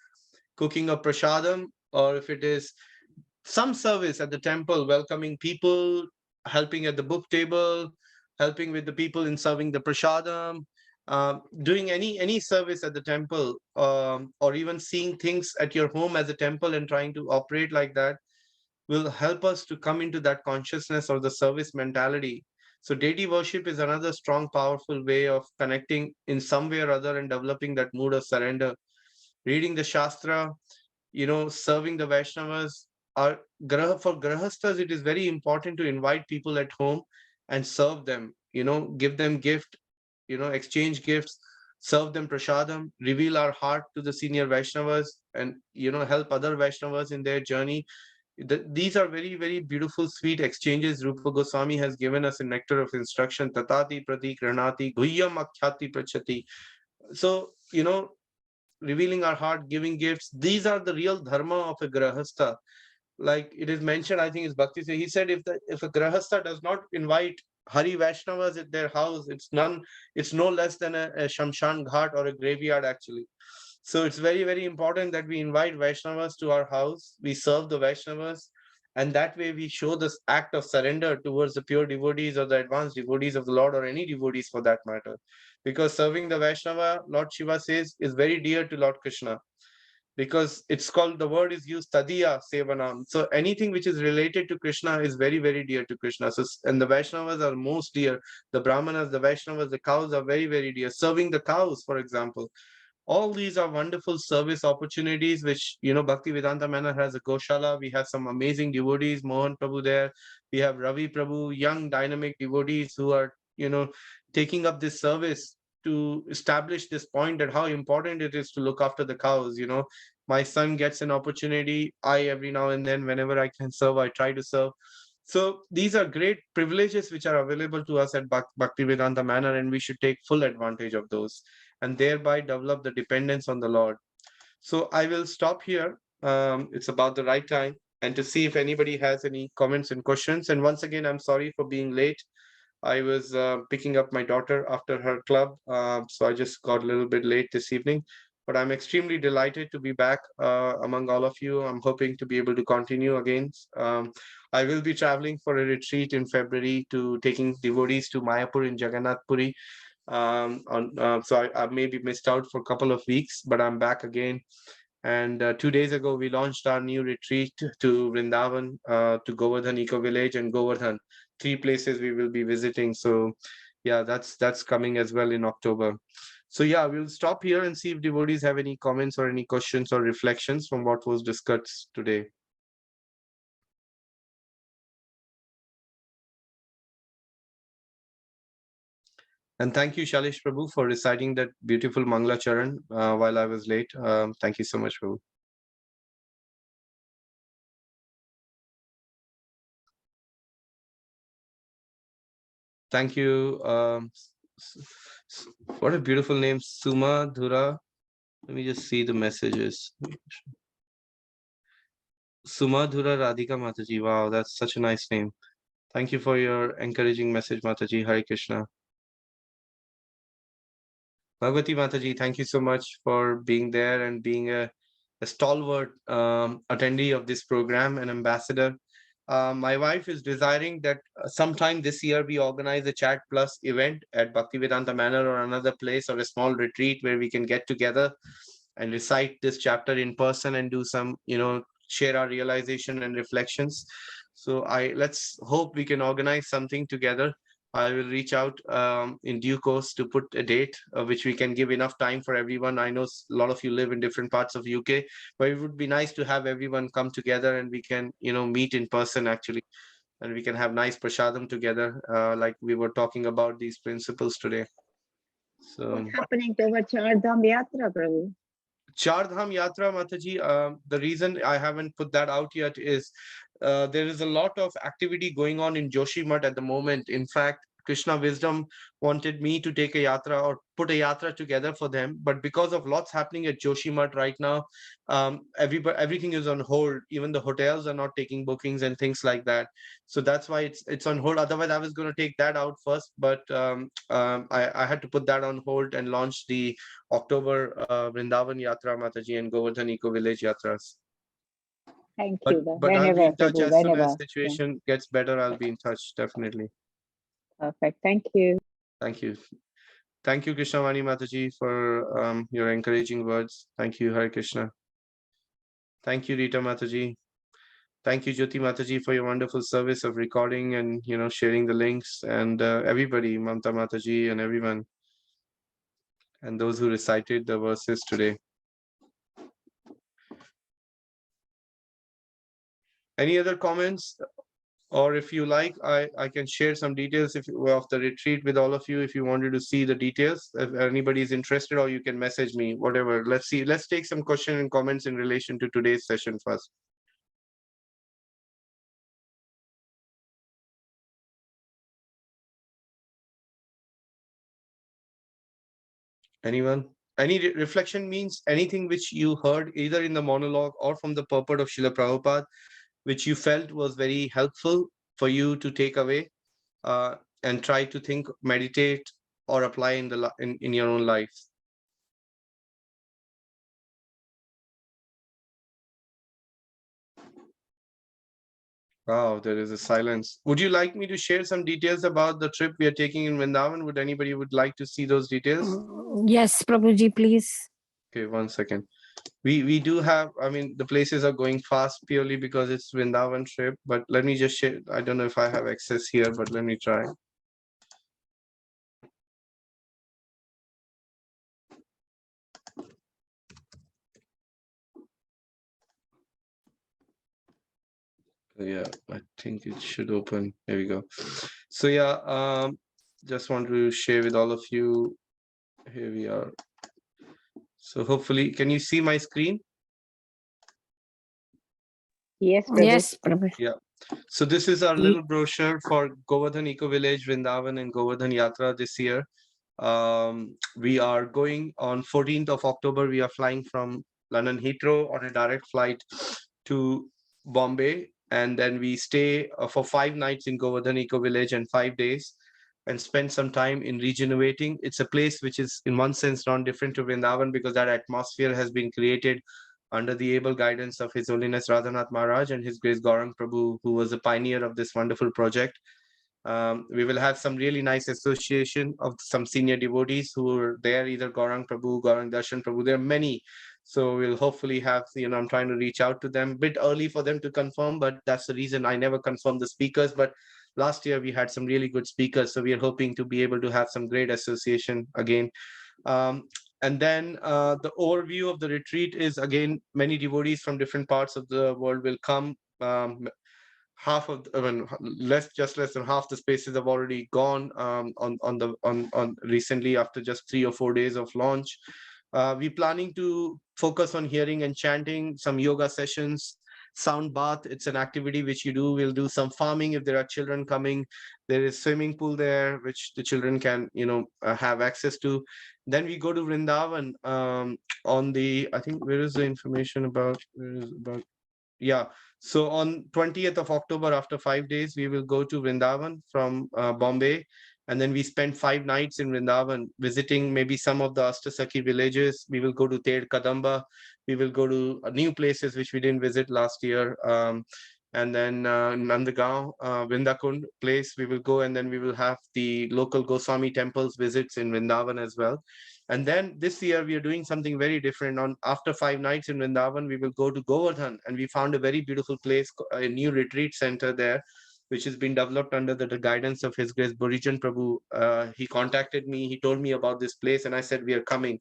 cooking a prasadam, or if it is some service at the temple, welcoming people, helping at the book table, helping with the people in serving the prasadam, doing any service at the temple, or even seeing things at your home as a temple and trying to operate like that, will help us to come into that consciousness or the service mentality. So deity worship is another strong, powerful way of connecting in some way or other and developing that mood of surrender. Reading the Shastra, serving the Vaishnavas. For Grahasthas, it is very important to invite people at home and serve them, give them gift, exchange gifts, serve them prasadam, reveal our heart to the senior Vaishnavas, and, help other Vaishnavas in their journey. These are very, very beautiful, sweet exchanges Rupa Goswami has given us in Nectar of Instruction. Tatati prati kranati guhyam akhyati prachati. So, revealing our heart, giving gifts, these are the real dharma of a grahastha. Like it is mentioned, I think it's Bhakti. He said, if a grahastha does not invite Hari Vaishnavas at their house, it's no less than a Shamshan Ghat or a graveyard, actually. So it's very, very important that we invite Vaishnavas to our house, we serve the Vaishnavas, and that way we show this act of surrender towards the pure devotees or the advanced devotees of the Lord, or any devotees for that matter. Because serving the Vaishnava, Lord Shiva says, is very dear to Lord Krishna. Because it's called, the word is used, Tadiya Sevanam. So anything which is related to Krishna is very, very dear to Krishna. So, and the Vaishnavas are most dear. The Brahmanas, the Vaishnavas, the cows are very, very dear. Serving the cows, for example. All these are wonderful service opportunities, which, Bhakti Vedanta Manor has a Goshala. We have some amazing devotees, Mohan Prabhu there. We have Ravi Prabhu, young dynamic devotees who are, taking up this service to establish this point that how important it is to look after the cows. My son gets an opportunity. Every now and then, whenever I can serve, I try to serve. So these are great privileges which are available to us at Bhakti Vedanta Manor, and we should take full advantage of those, and thereby develop the dependence on the Lord. So I will stop here. It's about the right time, and to see if anybody has any comments and questions. And once again, I'm sorry for being late. I was picking up my daughter after her club, so I just got a little bit late this evening. But I'm extremely delighted to be back among all of you. I'm hoping to be able to continue again. I will be traveling for a retreat in February to taking devotees to Mayapur in Jagannath Puri. So I maybe missed out for a couple of weeks, but I'm back again. And 2 days ago, we launched our new retreat to Vrindavan, to Govardhan Eco Village and Govardhan. 3 places we will be visiting. So yeah, that's coming as well in October. So yeah, we'll stop here and see if devotees have any comments or any questions or reflections from what was discussed today. And thank you, Shalish Prabhu, for reciting that beautiful Mangla Charan while I was late. Thank you so much, Prabhu. Thank you. What a beautiful name, Suma Dhura. Let me just see the messages. Suma Dhura Radhika Mataji. Wow, that's such a nice name. Thank you for your encouraging message, Mataji. Hare Krishna. Bhagavati Mataji, thank you so much for being there and being a stalwart attendee of this program, an ambassador. My wife is desiring that sometime this year we organize a Chat Plus event at Bhaktivedanta Manor or another place, or a small retreat where we can get together and recite this chapter in person and do some, share our realization and reflections. So let's hope we can organize something together. I will reach out in due course to put a date which we can give enough time for everyone. I know a lot of you live in different parts of UK, but it would be nice to have everyone come together and we can, meet in person actually, and we can have nice prasadam together, like we were talking about these principles today. So What's happening to our Char Dham Yatra, Prabhu? Char Dham Yatra, Mataji, the reason I haven't put that out yet is there is a lot of activity going on in Joshimath at the moment. In fact, Krishna Wisdom wanted me to take a yatra or put a yatra together for them, but because of lots happening at Joshimath right now, everything is on hold. Even the hotels are not taking bookings and things like that. So that's why it's on hold. Otherwise, I was going to take that out first, but I had to put that on hold and launch the October Vrindavan Yatra, Mataji, and Govardhan Eco Village Yatras. Thank But you. I'll be in touch Prabhu, as soon whenever. as situation gets better. I'll be in touch, definitely. Perfect. Thank you. Thank you. Thank you, Krishnavani Mataji, for your encouraging words. Thank you, Hare Krishna. Thank you, Rita Mataji. Thank you, Jyoti Mataji, for your wonderful service of recording and sharing the links, and everybody, Mamta Mataji and everyone, and those who recited the verses today. Any other comments? Or if you like, I can share some details of the retreat with all of you if you wanted to see the details. If anybody is interested, or you can message me, whatever. Let's see. Let's take some questions and comments in relation to today's session first. Anyone? Any reflection means anything which you heard either in the monologue or from the purport of Srila Prabhupada, which you felt was very helpful for you to take away and try to think, meditate, or apply in your own life. Wow, there is a silence. Would you like me to share some details about the trip we are taking in Vrindavan? Would anybody would like to see those details? Yes, Prabhuji, please. Okay, 1 second. We do have, I mean, the places are going fast purely because it's Vrindavan trip, but let me just share. I don't know if I have access here, but let me try. Yeah, I think it should open. There we go. So yeah, just want to share with all of you. Here we are. So hopefully, can you see my screen? Yes, Prabhu. Yes, Prabhu. Yeah. So this is our little brochure for Govardhan Eco Village, Vrindavan, and Govardhan Yatra this year. We are going on 14th of October. We are flying from London Heathrow on a direct flight to Bombay, and then we stay for 5 nights in Govardhan Eco Village and 5 days, and spend some time in regenerating. It's a place which is in one sense not different to Vrindavan because that atmosphere has been created under the able guidance of His Holiness Radhanath Maharaj and His Grace Gaurang Prabhu, who was a pioneer of this wonderful project. We will have some really nice association of some senior devotees who are there, either Gaurang Prabhu, Gaurang Darshan Prabhu. There are many. So we'll hopefully have, I'm trying to reach out to them. Bit early for them to confirm, but that's the reason I never confirmed the speakers. But last year we had some really good speakers. So we are hoping to be able to have some great association again. And then the overview of the retreat is, again, many devotees from different parts of the world will come. Half of less than half the spaces have already gone on recently after just 3 or 4 days of launch. We're planning to focus on hearing and chanting, some yoga sessions, sound bath. It's an activity which you do. We'll do some farming if there are children coming. There is swimming pool there which the children can have access to. Then we go to Vrindavan on the, I think, where is the information about? Yeah. So on 20th of October, after 5 days, we will go to Vrindavan from Bombay. And then we spend 5 nights in Vrindavan, visiting maybe some of the Astasakhi villages. We will go to Ted Kadamba. We will go to new places which we didn't visit last year. And then Nandagaon, Vindakund place, we will go, and then we will have the local Goswami temples visits in Vrindavan as well. And then this year we are doing something very different. On after 5 nights in Vrindavan, we will go to Govardhan, and we found a very beautiful place, a new retreat center there, which has been developed under the guidance of His Grace Burijan Prabhu. He contacted me, he told me about this place, and I said, we are coming.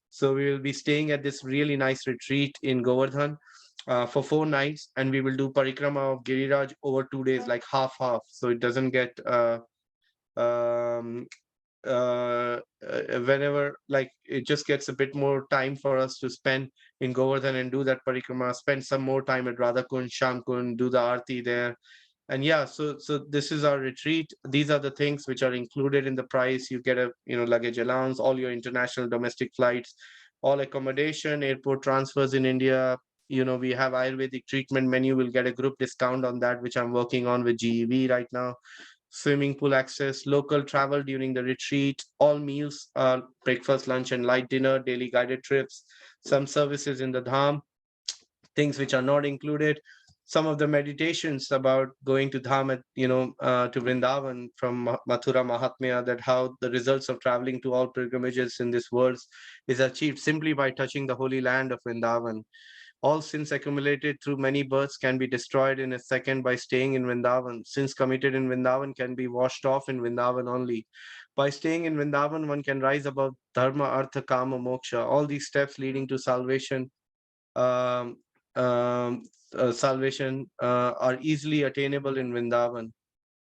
So we will be staying at this really nice retreat in Govardhan for 4 nights, and we will do parikrama of Giriraj over 2 days, like half. So it doesn't get um, whenever, like, it just gets a bit more time for us to spend in Govardhan and do that parikrama, spend some more time at Radhakund, Shamkund, do the arti there. And yeah, so this is our retreat. These are the things which are included in the price. You get a luggage allowance, all your international domestic flights, all accommodation, airport transfers in India. We have Ayurvedic treatment menu. We'll get a group discount on that, which I'm working on with GEV right now. Swimming pool access, local travel during the retreat, all meals, breakfast, lunch, and light dinner, daily guided trips, some services in the dham, things which are not included, some of the meditations about going to dham to Vrindavan from Mathura Mahatmya, that how the results of traveling to all pilgrimages in this world is achieved simply by touching the holy land of Vrindavan. All sins accumulated through many births can be destroyed in a second by staying in Vrindavan. Sins committed in Vrindavan can be washed off in Vrindavan only. By staying in Vrindavan, one can rise above dharma, artha, kama, moksha. All these steps leading to salvation um, are easily attainable in Vrindavan.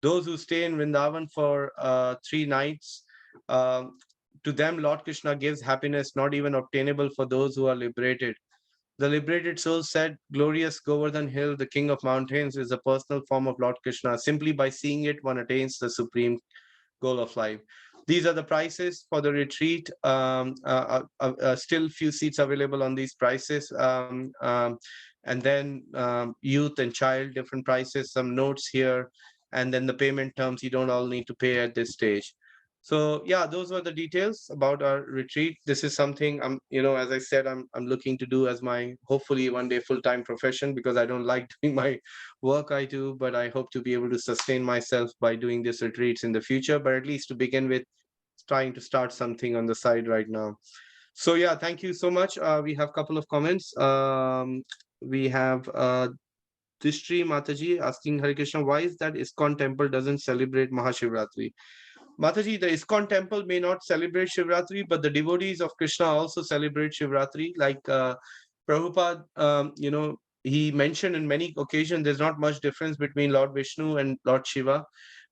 Those who stay in Vrindavan for 3 nights, to them Lord Krishna gives happiness not even obtainable for those who are liberated. The liberated soul said, glorious Govardhan Hill, the king of mountains, is a personal form of Lord Krishna. Simply by seeing it, one attains the supreme goal of life. These are the prices for the retreat. Still few seats available on these prices. And then youth and child, different prices, some notes here. And then the payment terms, you don't all need to pay at this stage. So yeah, those were the details about our retreat. This is something as I said, I'm looking to do as my hopefully one day full-time profession, because I don't like doing my work I do, but I hope to be able to sustain myself by doing these retreats in the future. But at least to begin with, trying to start something on the side right now. So yeah, thank you so much. We have a couple of comments. We have Dishri Mataji asking Hare Krishna, why is that ISKCON temple doesn't celebrate Mahashivratri? Mataji, the ISKCON temple may not celebrate Shivratri, but the devotees of Krishna also celebrate Shivratri. Like Prabhupada, he mentioned in many occasions, there's not much difference between Lord Vishnu and Lord Shiva.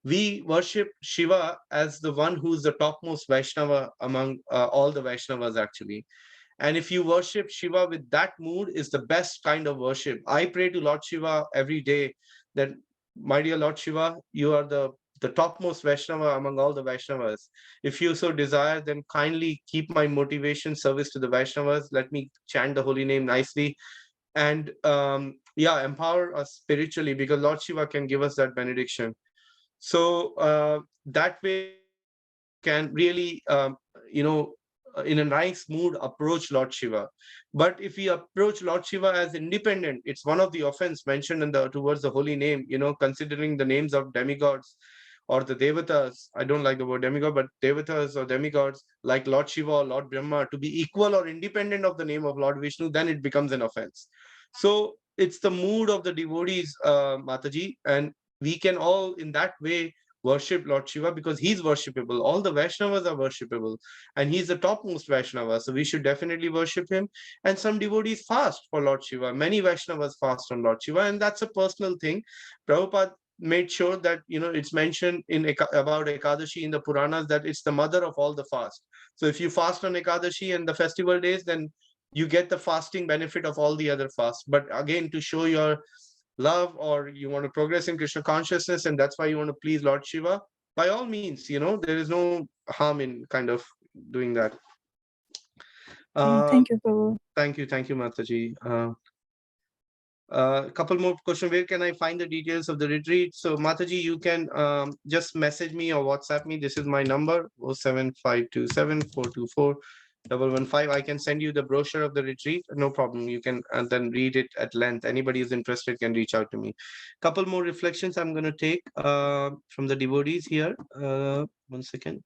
We worship Shiva as the one who's the topmost Vaishnava among all the Vaishnavas, actually. And if you worship Shiva with that mood, is the best kind of worship. I pray to Lord Shiva every day that, my dear Lord Shiva, you are the topmost Vaishnava among all the Vaishnavas. If you so desire, then kindly keep my motivation service to the Vaishnavas. Let me chant the holy name nicely. And empower us spiritually, because Lord Shiva can give us that benediction. So that way can really, in a nice mood, approach Lord Shiva. But if we approach Lord Shiva as independent, it's one of the offense mentioned in towards the holy name, considering the names of demigods or the devatas. I don't like the word demigod, but devatas or demigods like Lord Shiva or Lord Brahma to be equal or independent of the name of Lord Vishnu, then it becomes an offense. So it's the mood of the devotees, Mataji, and we can all in that way worship Lord Shiva, because he's worshipable. All the Vaishnavas are worshipable, and he's the topmost Vaishnava. So we should definitely worship him. And some devotees fast for Lord Shiva. Many Vaishnavas fast on Lord Shiva, and that's a personal thing. Prabhupada made sure that, it's mentioned about Ekadashi in the Puranas that it's the mother of all the fast. So if you fast on Ekadashi and the festival days, then you get the fasting benefit of all the other fasts. But again, to show your love, or you want to progress in Krishna consciousness, and that's why you want to please Lord Shiva, by all means, there is no harm in kind of doing that. Thank you, Prabhu. Thank you, Mataji. A couple more questions. Where can I find the details of the retreat? So Mataji, you can just message me or WhatsApp me. This is my number, 07527 424 115. I can send you the brochure of the retreat. No problem. You can and then read it at length. Anybody who's interested can reach out to me. Couple more reflections I'm going to take from the devotees here. 1 second.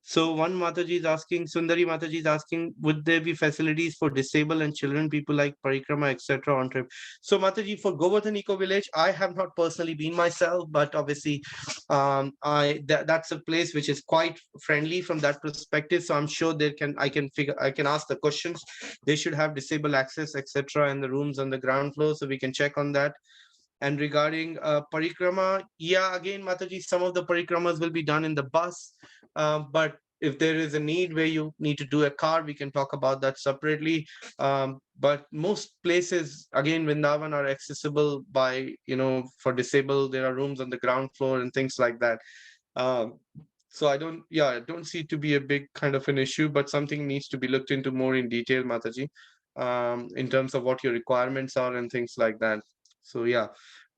So one Mataji is asking, Sundari Mataji is asking, would there be facilities for disabled and children, people like Parikrama, etc. on trip? So Mataji, for Govardhan Eco Village, I have not personally been myself, but obviously that's a place which is quite friendly from that perspective. So I'm sure I can ask the questions. They should have disabled access, etc. and the rooms on the ground floor, so we can check on that. And regarding parikrama, yeah, again, Mataji, some of the parikramas will be done in the bus. But if there is a need where you need to do a car, we can talk about that separately. But most places, again, Vrindavan are accessible by, for disabled, there are rooms on the ground floor and things like that. So I don't see it to be a big kind of an issue, but something needs to be looked into more in detail, Mataji, in terms of what your requirements are and things like that. So yeah,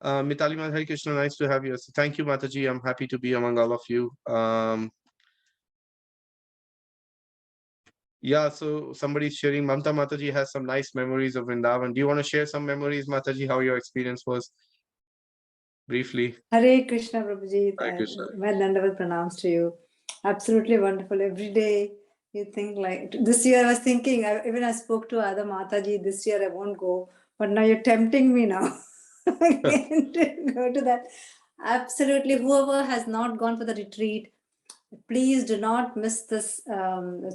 Mitali Madhari Krishna, nice to have you. So thank you, Mataji. I'm happy to be among all of you. Yeah, so somebody's sharing. Mamta Mataji has some nice memories of Vrindavan. Do you want to share some memories, Mataji, how your experience was? Briefly. Hare Krishna, Prabhuji. Hare Krishna. My Dandavat pronounced to you. Absolutely wonderful. Every day you think like, this year I was thinking, even I spoke to other Mataji, this year I won't go, but now you're tempting me now again to go to that. Absolutely. Whoever has not gone for the retreat, please do not miss this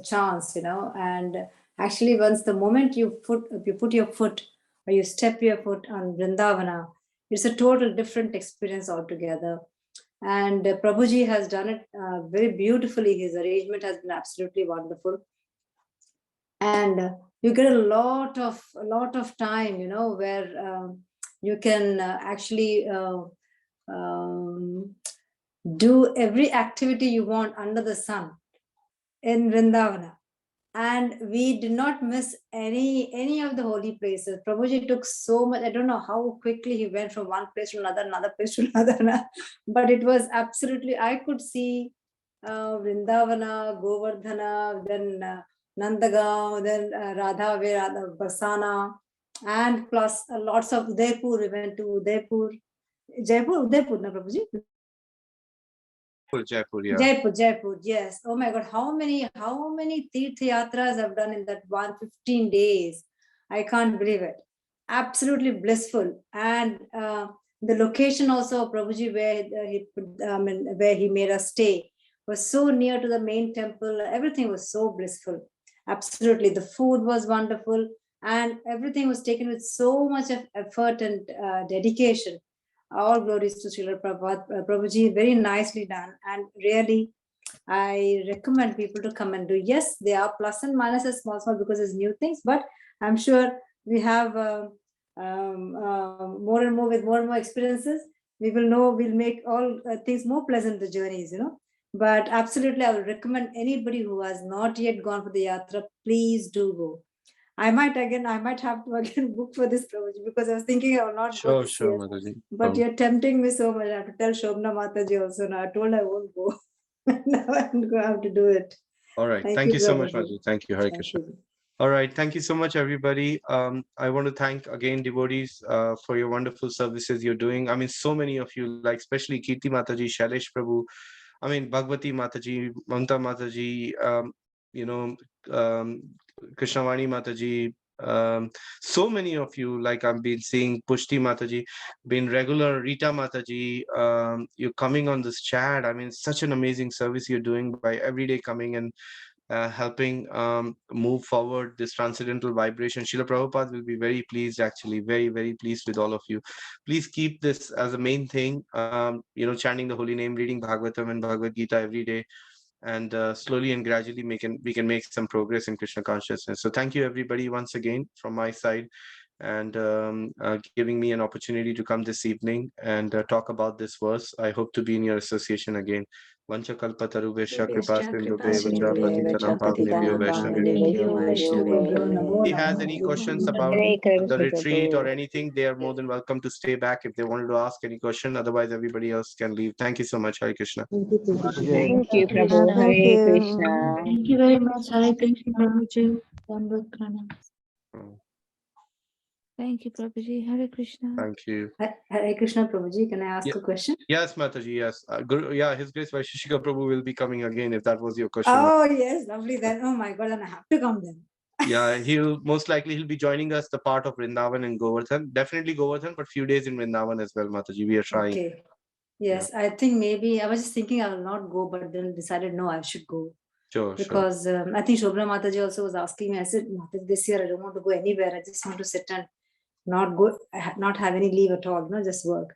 chance, and actually once the moment you put your foot or you step your foot on Vrindavana, it's a total different experience altogether. And Prabhuji has done it very beautifully. His arrangement has been absolutely wonderful. And you get a lot of time, where you can actually do every activity you want under the sun in Vrindavana. And we did not miss any of the holy places. Prabhuji took so much. I don't know how quickly he went from one place to another place to another. But it was absolutely, I could see Vrindavana, Govardhana, then Nandagaon, then Radha, Barsana, and plus lots of Udaipur. We went to Udaipur. Udaipur, na Prabhuji? Jaipur, yeah. Jaipur, yes. Oh my God, how many Tirth Yatras I've done in that 15 days. I can't believe it. Absolutely blissful. And the location also of Prabhuji where he made us stay was so near to the main temple. Everything was so blissful. Absolutely. The food was wonderful and everything was taken with so much of effort and dedication. All glories to Srila Prabhupada. Prabhuji, very nicely done. And really, I recommend people to come and do. Yes, there are plus and minuses, small because it's new things, but I'm sure we have more and more with more and more experiences. We will know, we'll make all things more pleasant, the journeys, But absolutely, I will recommend anybody who has not yet gone for the yatra, please do go. I might have to again book for this Prabhuji because I was thinking I will not go this year. Mataji. But you're tempting me so much. I have to tell Shobna Mataji also now. I told I won't go. Now I'm going to have to do it. All right. Thank you so much, Prabhuji. Mataji. Thank you, Hare Krishna. All right. Thank you so much, everybody. I want to thank again devotees for your wonderful services you're doing. I mean, so many of you, like especially Kirti Mataji, Shailesh Prabhu, I mean, Bhagwati Mataji, Mamta Mataji, Krishnavani Mataji, so many of you, like I've been seeing Pushti Mataji, been regular, Rita Mataji, you're coming on this chat. I mean, it's such an amazing service you're doing by every day coming and helping move forward this transcendental vibration. Srila Prabhupada will be very pleased, actually, very, very pleased with all of you. Please keep this as a main thing, chanting the holy name, reading Bhagavatam and Bhagavad Gita every day, and slowly and gradually we can make some progress in Krishna consciousness. So thank you, everybody, once again from my side, and giving me an opportunity to come this evening and talk about this verse. I hope to be in your association again Vanchakalpatarubhesha Kripasya Kripasindhubhe Kripasindhubhe Vachabhatitanam Bhavanebhyo Vaishnavebhyo. Namo He has Namo. any questions about Hare Krishna, the retreat or Prabhu. anything, they are more than welcome to stay back if they wanted to ask any question. Otherwise, everybody else can leave. Thank you so much, Hare Krishna. Thank you, Krishna. Prabhu. Thank Hare you. Krishna. Thank you very much. Hare Krishna, Prabhuji. Dandavat pranam. Thank you, Prabhuji. Hare Krishna. Thank you. Hare Krishna Prabhuji, can I ask Yeah. a question? Yes, Mataji, yes. Yeah, His Grace Vaisheshika Prabhu will be coming again if that was your question. Oh, yes, lovely. Then, oh my God, then I have to come then. Yeah, he'll be joining us the part of Vrindavan and Govardhan. Definitely Govardhan, but few days in Vrindavan as well, Mataji. We are trying. Okay. Yes, I think maybe I was just thinking I will not go, but then decided no, I should go. Sure, sure. Because I think Shobhra Mataji also was asking me. I said, Mataji, this year I don't want to go anywhere. I just want to sit and not go, not have any leave at all, just work.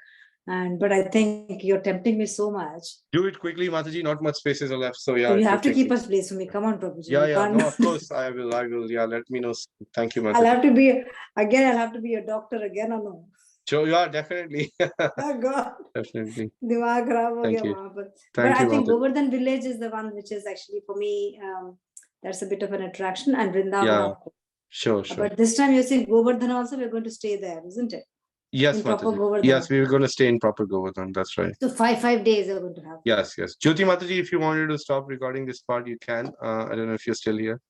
But I think you're tempting me so much. Do it quickly, Mataji. Not much spaces are left. So yeah. So you have to keep a place for me. Come on, Prabhuji. Yeah, You yeah. can't- No, of course. I will. Yeah, let me know. Thank you, I'll Mataji. have to be I'll have to be a doctor again or no? Sure, yeah, definitely. Oh God. Definitely. Dimag kharab ho Thank gaya you. wahan par. Thank But you, I think Mataji. Govardhan village is the one which is actually for me, that's a bit of an attraction, and Vrindavan. Yeah. of course. Sure, sure. But this time you're saying Govardhan also, we're going to stay there, isn't it? Yes, In proper Mataji. Govardhan. Yes, we were going to stay in proper Govardhan. That's right. So 5 days you're going to have. Yes, yes. Jyoti Mataji, if you wanted to stop recording this part, you can. I don't know if you're still here.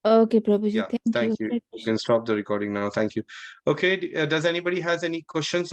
Okay, Prabhuji. Yeah, Thank you. you. Hare You Krishna. can stop the recording now. Thank you. Okay, does anybody has any questions